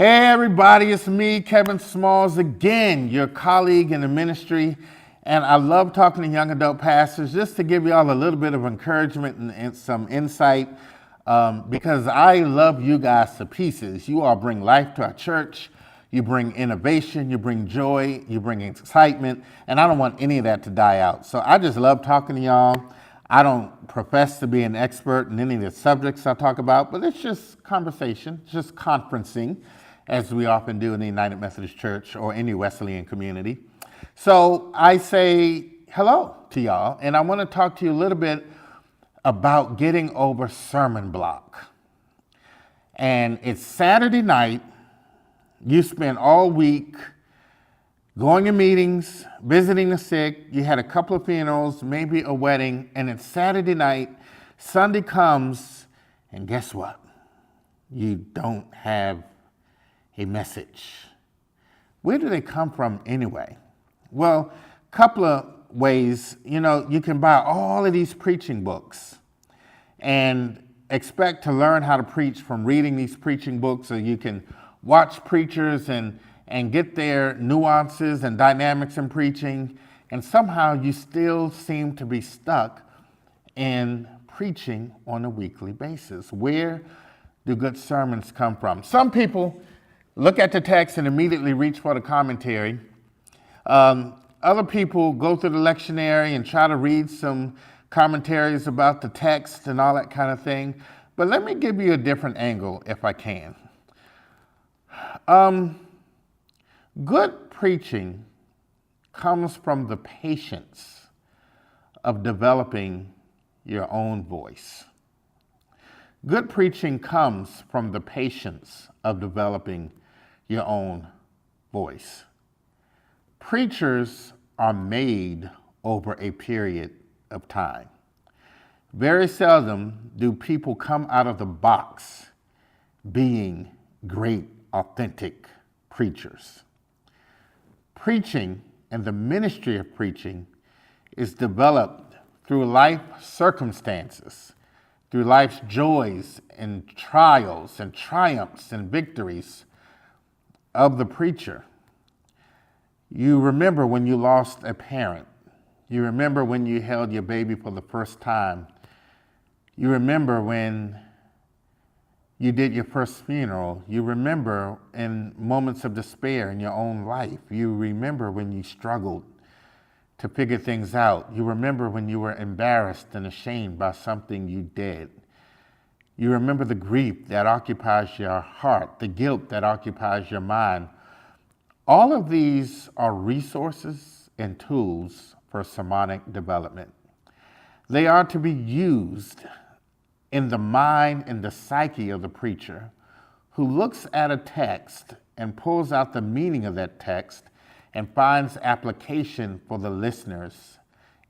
Hey everybody, it's me, Kevin Smalls again, your colleague in the ministry. And I love talking to young adult pastors just to give y'all a little bit of encouragement and some insight because I love you guys to pieces. You all bring life to our church. You bring innovation, you bring joy, you bring excitement, and I don't want any of that to die out. So I just love talking to y'all. I don't profess to be an expert in any of the subjects I talk about, but it's just conversation, just conferencing, as we often do in the United Methodist Church or any Wesleyan community. So I say hello to y'all, and I want to talk to you a little bit about getting over sermon block. And it's Saturday night. You spent all week going to meetings, visiting the sick. You had a couple of funerals, maybe a wedding, and it's Saturday night. Sunday comes, and guess what? You don't have a message. Where do they come from anyway? Well, a couple of ways. You can buy all of these preaching books and expect to learn how to preach from reading these preaching books, or you can watch preachers and get their nuances and dynamics in preaching, and somehow you still seem to be stuck in preaching on a weekly basis. Where do good sermons come from? Some people look at the text and immediately reach for the commentary. Other people go through the lectionary and try to read some commentaries about the text and all that kind of thing. But let me give you a different angle if I can. Good preaching comes from the patience of developing your own voice. Good preaching comes from the patience of developing your own voice. Preachers are made over a period of time. Very seldom do people come out of the box being great, authentic preachers. Preaching and the ministry of preaching is developed through life circumstances, through life's joys and trials and triumphs and victories of the preacher. You remember when you lost a parent. You remember when you held your baby for the first time. You remember when you did your first funeral. You remember in moments of despair in your own life. You remember when you struggled to figure things out. You remember when you were embarrassed and ashamed by something you did. You remember the grief that occupies your heart, the guilt that occupies your mind. All of these are resources and tools for sermonic development. They are to be used in the mind and the psyche of the preacher who looks at a text and pulls out the meaning of that text and finds application for the listeners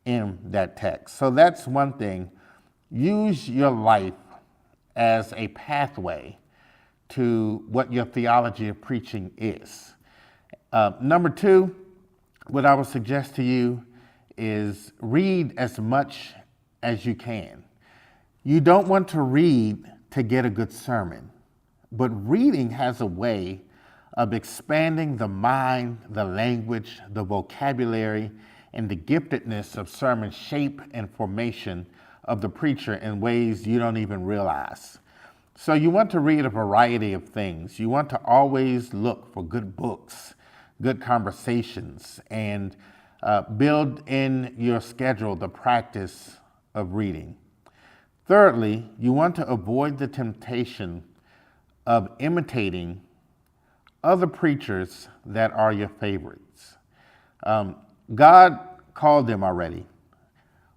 in that text. So that's one thing. Use your life as a pathway to what your theology of preaching is. Number two, what I would suggest to you is read as much as you can. You don't want to read to get a good sermon, but reading has a way of expanding the mind, the language, the vocabulary, and the giftedness of sermon shape and formation of the preacher in ways you don't even realize. So you want to read a variety of things. You want to always look for good books, good conversations, and build in your schedule the practice of reading. Thirdly, you want to avoid the temptation of imitating other preachers that are your favorites. God called them already.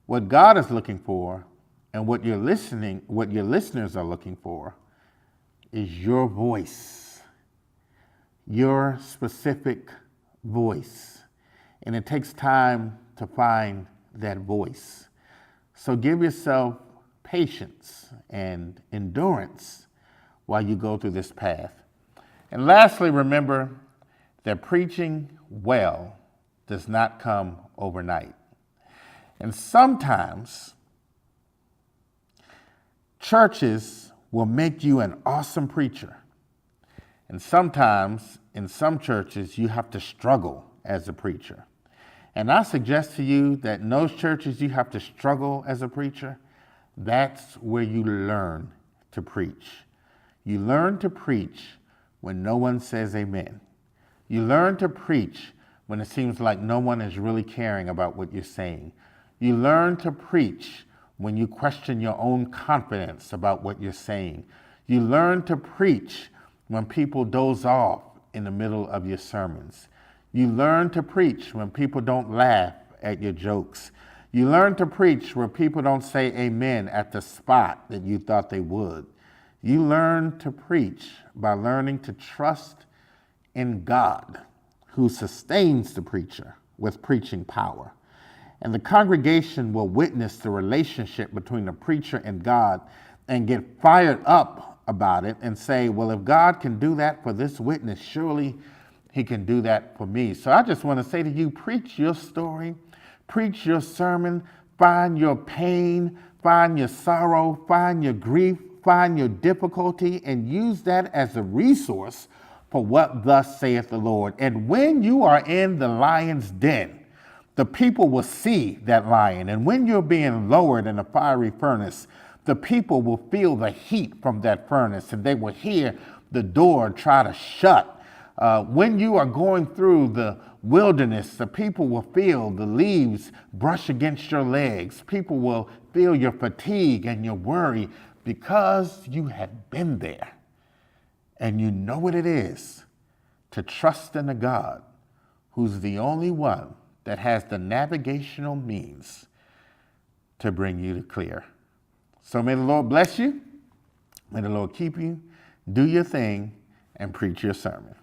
What God is looking for and what your listeners are looking for is your voice, your specific voice. And it takes time to find that voice. So give yourself patience and endurance while you go through this path. And lastly, remember that preaching well does not come overnight. And sometimes churches will make you an awesome preacher. And sometimes in some churches, you have to struggle as a preacher. And I suggest to you that in those churches you have to struggle as a preacher, that's where you learn to preach. You learn to preach when no one says amen. You learn to preach when it seems like no one is really caring about what you're saying. You learn to preach when you question your own confidence about what you're saying. You learn to preach when people doze off in the middle of your sermons. You learn to preach when people don't laugh at your jokes. You learn to preach where people don't say amen at the spot that you thought they would. You learn to preach by learning to trust in God, who sustains the preacher with preaching power. And the congregation will witness the relationship between the preacher and God and get fired up about it and say, well, if God can do that for this witness, surely he can do that for me. So I just want to say to you, preach your story, preach your sermon, find your pain, find your sorrow, find your grief, find your difficulty, and use that as a resource for what thus saith the Lord. And when you are in the lion's den, the people will see that lion. And when you're being lowered in a fiery furnace, the people will feel the heat from that furnace, and they will hear the door try to shut. When you are going through the wilderness, the people will feel the leaves brush against your legs. People will feel your fatigue and your worry because you have been there and you know what it is to trust in a God who's the only one that has the navigational means to bring you to clear. So may the Lord bless you. May the Lord keep you. Do your thing and preach your sermon.